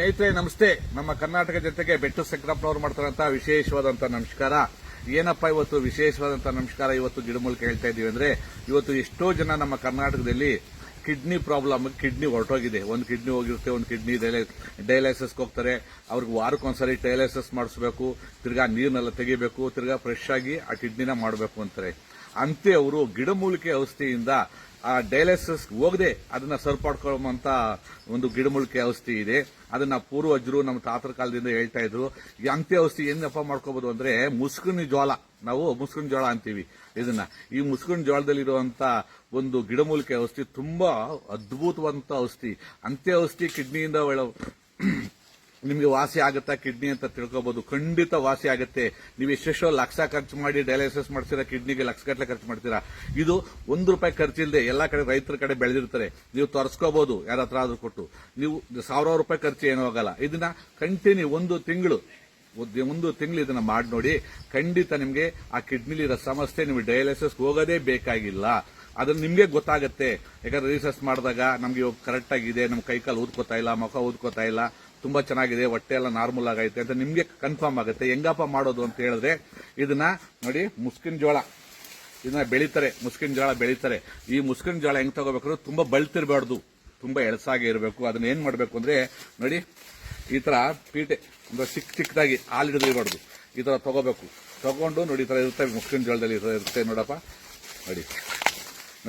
ಸ್ನೇಹಿತರೆ ನಮಸ್ತೆ. ನಮ್ಮ ಕರ್ನಾಟಕ ಜನತೆಗೆ ಬೆಟ್ಟು ಶಂಕರಪ್ಪನವರು ಮಾಡ್ತಾರಂತ ವಿಶೇಷವಾದಂತ ನಮಸ್ಕಾರ. ಏನಪ್ಪಾ ಇವತ್ತು ವಿಶೇಷವಾದಂತ ನಮಸ್ಕಾರ ಇವತ್ತು ಗಿಡಮೂಲಿಕೆ ಹೇಳ್ತಾ ಇದೀವಿ ಅಂದ್ರೆ, ಇವತ್ತು ಎಷ್ಟೋ ಜನ ನಮ್ಮ ಕರ್ನಾಟಕದಲ್ಲಿ ಕಿಡ್ನಿ ಪ್ರಾಬ್ಲಮ್, ಕಿಡ್ನಿ ಹೊರಟೋಗಿದೆ. ಒಂದು ಕಿಡ್ನಿ ಹೋಗಿರುತ್ತೆ, ಒಂದು ಕಿಡ್ನಿ ಡಯಾಲಿಸಿಸ್ಗೆ ಹೋಗ್ತಾರೆ. ಅವ್ರಿಗೆ ವಾರಕ್ಕೊಂದ್ಸರಿ ಡಯಾಲಿಸಿಸ್ ಮಾಡಿಸ್ಬೇಕು, ತಿರ್ಗಾ ನೀರ್ನೆಲ್ಲ ತೆಗಿಬೇಕು, ತಿರ್ಗಾ ಫ್ರೆಶ್ ಆಗಿ ಆ ಕಿಡ್ನಿನ ಮಾಡಬೇಕು ಅಂತಾರೆ. ಅಂತೆ ಅವರು ಗಿಡಮೂಲಿಕೆ ಔಷಧಿಯಿಂದ ಆ ಡಯಾಲಿಸಿಸ್ ಹೋಗದೆ ಅದನ್ನ ಸರಿಪಡ್ಕೊಳ್ಳುವಂತ ಒಂದು ಗಿಡಮೂಲಿಕೆ ಔಷಧಿ ಇದೆ. ಅದನ್ನ ಪೂರ್ವಜರು ನಮ್ಮ ತಾತರ ಕಾಲದಿಂದ ಹೇಳ್ತಾ ಇದ್ರು. ಈ ಅಂತ್ಯ ಔಷಧಿ ಏನಪ್ಪ ಮಾಡ್ಕೋಬಹುದು ಅಂದ್ರೆ ಮುಸ್ಕಿನ ಜೋಳ, ನಾವು ಮುಸ್ಕಿನ ಜೋಳ ಅಂತೀವಿ ಇದನ್ನ. ಈ ಮುಸ್ಕಿನ ಜೋಳದಲ್ಲಿರುವಂತ ಒಂದು ಗಿಡಮೂಲಿಕೆ ಔಷಧಿ ತುಂಬಾ ಅದ್ಭುತವಾದಂತ ಔಷಧಿ. ಅಂತ್ಯ ಔಷಧಿ ಕಿಡ್ನಿಯಿಂದ ನಿಮಗೆ ವಾಸಿ ಆಗುತ್ತಾ ಕಿಡ್ನಿ ಅಂತ ತಿಳ್ಕೋಬಹುದು. ಖಂಡಿತ ವಾಸಿ ಆಗುತ್ತೆ. ನೀವು ಎಷ್ಟೆಷ್ಟೋ ಲಕ್ಷ ಖರ್ಚು ಮಾಡಿ ಡಯಾಲಿಸಿಸ್ ಮಾಡ್ತೀರಾ, ಕಿಡ್ನಿಗೆ ಲಕ್ಷಗಟ್ಟಲೆ ಖರ್ಚು ಮಾಡ್ತೀರಾ. ಇದು ₹1 ಖರ್ಚಿಲ್ಲದೆ ಎಲ್ಲಾ ಕಡೆ ರೈತರ ಕಡೆ ಬೆಳೆದಿರ್ತಾರೆ, ನೀವು ತರಿಸ್ಕೋಬಹುದು ಯಾರ ಹತ್ರ ಆದ್ರೂ ಕೊಟ್ಟು. ನೀವು ₹1000 ಖರ್ಚು ಏನೂ ಆಗಲ್ಲ. ಇದನ್ನ ಕಂಟಿನ್ಯೂ ಒಂದು ತಿಂಗಳು ಇದನ್ನ ಮಾಡಿ ನೋಡಿ. ಖಂಡಿತ ನಿಮಗೆ ಆ ಕಿಡ್ನಿಲಿರೋ ಸಮಸ್ಯೆ, ನಿಮಗೆ ಡಯಾಲಿಸಿಸ್ ಹೋಗೋದೇ ಬೇಕಾಗಿಲ್ಲ. ಅದನ್ನ ನಿಮ್ಗೆ ಗೊತ್ತಾಗುತ್ತೆ. ಯಾಕಂದ್ರೆ ರಿಸರ್ಚ್ ಮಾಡಿದಾಗ ನಮ್ಗೆ ಇವಾಗ ಕರೆಕ್ಟ್ ಆಗಿದೆ, ನಮ್ ಕೈಕಾಲು ಊದ್ಕೋತಾ ಇಲ್ಲ, ಮುಖ ಊದ್ಕೋತಾ ಇಲ್ಲ, ತುಂಬಾ ಚೆನ್ನಾಗಿದೆ, ಹೊಟ್ಟೆ ಎಲ್ಲ ನಾರ್ಮಲ್ ಆಗೈತೆ ಅಂತ ನಿಮ್ಗೆ ಕನ್ಫರ್ಮ್ ಆಗುತ್ತೆ. ಹೆಂಗಪ್ಪ ಮಾಡೋದು ಅಂತ ಹೇಳಿದ್ರೆ, ಇದನ್ನ ನೋಡಿ, ಮುಸ್ಕಿನ ಜೋಳ ಇದನ್ನ ಬೆಳೀತಾರೆ, ಮುಸ್ಕಿನ ಜೋಳ ಬೆಳೀತಾರೆ. ಈ ಮುಸ್ಕಿನ ಜೋಳ ಹೆಂಗ್ ತಗೋಬೇಕು, ತುಂಬಾ ಬಳ್ತಿರ್ಬಾರ್ದು, ತುಂಬಾ ಎಳಸಾಗಿ ಇರಬೇಕು. ಅದನ್ನ ಏನ್ ಮಾಡ್ಬೇಕು ಅಂದ್ರೆ ನೋಡಿ, ಈ ತರ ಪೀಟೆ ಚಿಕ್ಕದಾಗಿ ಹಾಲು ಹಿಡಿದಿರಬಾರ್ದು, ಈ ತರ ತಗೋಬೇಕು. ತಗೊಂಡು ನೋಡಿ, ಈ ತರ ಇರ್ತವೆ ಮುಸ್ಕಿನ ಜೋಳದಲ್ಲಿ ಇರುತ್ತೆ ನೋಡಪ್ಪ, ನೋಡಿ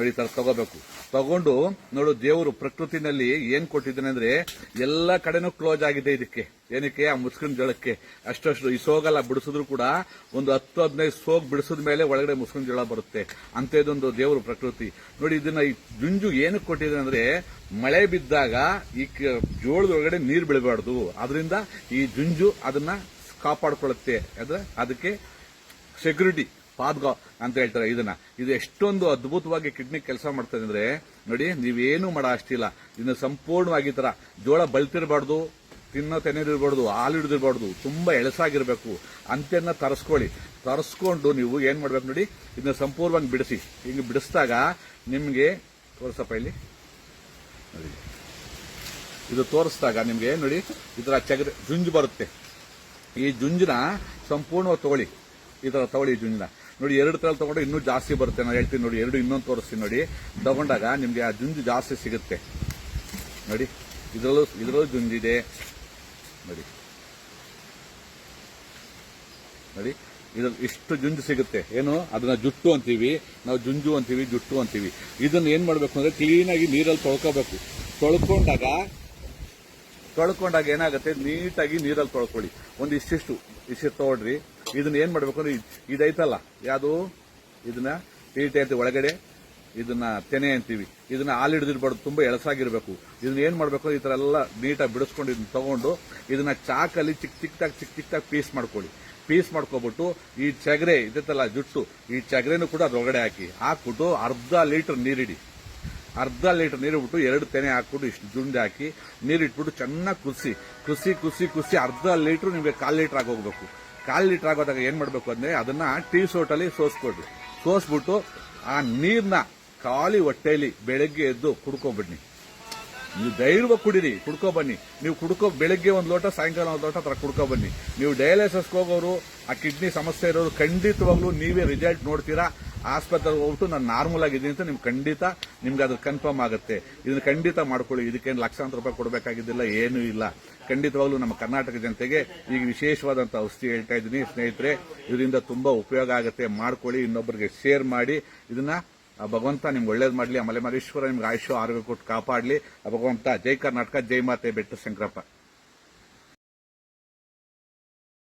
ಈ ತರ ತಗೋಬೇಕು. ತಗೊಂಡು ನೋಡು, ದೇವರು ಪ್ರಕೃತಿನಲ್ಲಿ ಏನ್ ಕೊಟ್ಟಿದ್ದಾನೆ ಅಂದ್ರೆ ಎಲ್ಲ ಕಡೆನೂ ಕ್ಲೋಸ್ ಆಗಿದೆ. ಇದಕ್ಕೆ ಏನಕ್ಕೆ, ಆ ಮುಸ್ಕಿನ ಜೋಳಕ್ಕೆ ಅಷ್ಟು ಈ ಸೋಗೆಲ್ಲ ಬಿಡಿಸಿದ್ರು ಕೂಡ ಒಂದು 10-15 ಸೋಗ್ ಬಿಡಿಸಿದ ಮೇಲೆ ಒಳಗಡೆ ಮುಸ್ಕಿನ ಜೋಳ ಬರುತ್ತೆ. ಅಂತೇದೊಂದು ದೇವರು ಪ್ರಕೃತಿ ನೋಡಿ. ಇದನ್ನ ಈ ಜುಂಜು ಏನಕ್ಕೆ ಕೊಟ್ಟಿದೆ ಅಂದ್ರೆ, ಮಳೆ ಬಿದ್ದಾಗ ಈ ಜೋಳದೊಳಗಡೆ ನೀರು ಬೀಳಬಾರ್ದು, ಅದರಿಂದ ಈ ಜುಂಜು ಅದನ್ನ ಕಾಪಾಡ್ಕೊಳ್ಳುತ್ತೆ. ಅದಕ್ಕೆ ಸೆಕ್ಯೂರಿಟಿ ಪಾದ್ಗ ಅಂತ ಹೇಳ್ತಾರೆ ಇದನ್ನ. ಇದು ಎಷ್ಟೊಂದು ಅದ್ಭುತವಾಗಿ ಕಿಡ್ನಿ ಕೆಲಸ ಮಾಡ್ತದೆ ಅಂದ್ರೆ ನೋಡಿ, ನೀವೇನು ಮಾಡೋ ಅಷ್ಟಿಲ್ಲ. ಇದನ್ನ ಸಂಪೂರ್ಣವಾಗಿ ತರ ಜೋಳ ಬಳ್ತಿರಬಾರ್ದು, ತಿನ್ನೋ ತೆನೆದಿರಬಾರ್ದು, ಹಾಲು ಹಿಡಿದಿರಬಾರ್ದು, ತುಂಬಾ ಎಳಸಾಗಿರ್ಬೇಕು. ಅಂತ್ಯನ್ನ ತರಿಸ್ಕೊಂಡು ನೀವು ಏನ್ ಮಾಡ್ಬೇಕು ನೋಡಿ, ಇದನ್ನ ಸಂಪೂರ್ಣವಾಗಿ ಬಿಡಿಸಿ. ಹಿಂಗೆ ಬಿಡಿಸಿದಾಗ ನಿಮ್ಗೆ ತೋರ್ಸಪ್ಪ ಇಲ್ಲಿ ನೋಡಿ, ಇದು ತೋರಿಸಿದಾಗ ನಿಮ್ಗೆ ನೋಡಿ ಈ ತರ ಜುಂಜು ಬರುತ್ತೆ. ಈ ಜುಂಜನ ಸಂಪೂರ್ಣವಾಗಿ ತಗೊಳ್ಳಿ, ಈ ತರ ತಗೊಳ್ಳಿ ಜುಂಜನ ನೋಡಿ. 2 ತರ ತಗೊಂಡು ಇನ್ನೂ ಜಾಸ್ತಿ ಬರುತ್ತೆ. ನಾನು ಹೇಳ್ತೀನಿ ನೋಡಿ, 2 ಇನ್ನೊಂದು ತೋರಿಸ್ತೀನಿ ನೋಡಿ. ತಗೊಂಡಾಗ ನಿಮ್ಗೆ ಆ ಜುಂಜು ಜಾಸ್ತಿ ಸಿಗುತ್ತೆ ನೋಡಿ. ಇದರಲ್ಲೂ ಜುಂಜಿದೆ ನೋಡಿ, ಇದ್ರಲ್ಲಿ ಇಷ್ಟು ಜುಂಜು ಸಿಗುತ್ತೆ. ಏನು, ಅದನ್ನ ಜುಟ್ಟು ಅಂತೀವಿ ನಾವು, ಜುಂಜು ಅಂತೀವಿ, ಜುಟ್ಟು ಅಂತೀವಿ. ಇದನ್ನ ಏನ್ ಮಾಡ್ಬೇಕು ಅಂದ್ರೆ ಕ್ಲೀನಾಗಿ ನೀರಲ್ಲಿ ತೊಳ್ಕೋಬೇಕು. ತೊಳ್ಕೊಂಡಾಗ ಏನಾಗುತ್ತೆ, ನೀಟಾಗಿ ನೀರಲ್ಲಿ ತೊಳ್ಕೊಳ್ಳಿ. ಒಂದು ಇಷ್ಟು ತಗೊಳ್ರಿ. ಇದನ್ನ ಏನ್ ಮಾಡ್ಬೇಕು ಅಂದ್ರೆ, ಇದೈತಲ್ಲ ಯಾವುದು, ಇದನ್ನ ಪೀಟೆ ಅಂತ ಒಳಗಡೆ, ಇದನ್ನ ತೆನೆ ಅಂತೀವಿ. ಇದನ್ನ ಹಾಲು ಹಿಡಿದಿರ್ಬಾರ್ದು, ತುಂಬಾ ಎಳಸಾಗಿರ್ಬೇಕು. ಇದನ್ನ ಏನ್ ಮಾಡ್ಬೇಕು, ಈ ತರ ಎಲ್ಲ ನೀಟಾಗಿ ಬಿಡಿಸ್ಕೊಂಡು ಇದನ್ನ ತಗೊಂಡು ಇದನ್ನ ಚಾಕಲ್ಲಿ ಚಿಕ್ಕ ಪೀಸ್ ಮಾಡ್ಕೊಳ್ಳಿ. ಪೀಸ್ ಮಾಡ್ಕೊಬಿಟ್ಟು ಈ ಚಗರೆ ಇದೈತಲ್ಲ ಜುಟ್ಟು, ಈ ಚಗರೆನೂ ಕೂಡ ಅದರೊಳಗಡೆ ಹಾಕ್ಬಿಟ್ಟು ಅರ್ಧ ಲೀಟರ್ ನೀರಿಡಿ. ಅರ್ಧ ಲೀಟರ್ ನೀರು ಬಿಟ್ಟು 2 ತೆನೆ ಹಾಕ್ಬಿಟ್ಟು ಇಷ್ಟು ಜುಂಡೆ ಹಾಕಿ ನೀರಿಟ್ಬಿಟ್ಟು ಚೆನ್ನಾಗಿ ಕುಸಿ ಅರ್ಧ ಲೀಟರ್ ನಿಮ್ಗೆ 1/4 ಲೀಟರ್ ಆಗೋಗ್ಬೇಕು. 1/4 ಲೀಟರ್ ಆಗೋದಾಗ ಏನ್ ಮಾಡ್ಬೇಕು ಅಂದ್ರೆ, ಅದನ್ನ ಟೀ ಸೋಟಲ್ಲಿ ಸೋಸ್ಬಿಟ್ಟು ಆ ನೀರ್ನ ಖಾಲಿ ಹೊಟ್ಟೆಯಲ್ಲಿ ಬೆಳಗ್ಗೆ ಎದ್ದು ಕುಡ್ಕೊಬನ್ನಿ. ನೀವು ಧೈರ್ಯವಾಗಿ ಕುಡೀರಿ, ಕುಡ್ಕೊಬನ್ನಿ. ನೀವು ಬೆಳಗ್ಗೆ 1 ಲೋಟ, ಸಾಯಂಕಾಲ 1 ಲೋಟ ತರ ಕುಡ್ಕೊಬನ್ನಿ. ನೀವು ಡಯಾಲಿಸಿಸ್ಗೆ ಹೋಗೋರು, ಆ ಕಿಡ್ನಿ ಸಮಸ್ಯೆ ಇರೋರು ಖಂಡಿತವಾಗ್ಲೂ ನೀವೇ ರಿಸಲ್ಟ್ ನೋಡ್ತೀರಾ. ಆಸ್ಪತ್ರೆಗೆ ಹೋಗ್ಬಿಟ್ಟು ನಾನು ನಾರ್ಮಲ್ ಆಗಿದ್ದೀನಿ ಅಂತ ನಿಮ್ಗೆ ಅದು ಕನ್ಫರ್ಮ್ ಆಗುತ್ತೆ. ಇದನ್ನ ಖಂಡಿತ ಮಾಡ್ಕೊಳ್ಳಿ. ಇದಕ್ಕೇನು ಲಕ್ಷಾಂತರ ರೂಪಾಯಿ ಕೊಡಬೇಕಾಗಿದ್ದಿಲ್ಲ, ಏನೂ ಇಲ್ಲ. ಖಂಡಿತವಾಗ್ಲೂ ನಮ್ಮ ಕರ್ನಾಟಕ ಜನತೆಗೆ ಈಗ ವಿಶೇಷವಾದಂತ ಔಷಧಿ ಹೇಳ್ತಾ ಇದ್ದೀನಿ ಸ್ನೇಹಿತರೆ. ಇದರಿಂದ ತುಂಬಾ ಉಪಯೋಗ ಆಗುತ್ತೆ. ಮಾಡ್ಕೊಳ್ಳಿ, ಇನ್ನೊಬ್ಬರಿಗೆ ಶೇರ್ ಮಾಡಿ. ಇದನ್ನ ಭಗವಂತ ನಿಮ್ಗೆ ಒಳ್ಳೇದು ಮಾಡಲಿ. ಮಲೆಮಹದೇಶ್ವರ ನಿಮ್ಗೆ ಆಯುಷ್ಯ ಆರೋಗ್ಯ ಕೊಟ್ಟು ಕಾಪಾಡಲಿ. ಭಗವಂತ. ಜೈ ಕರ್ನಾಟಕ, ಜೈ ಮಾತೆ ಬೆಟ್ಟು ಶಂಕರಪ್ಪ.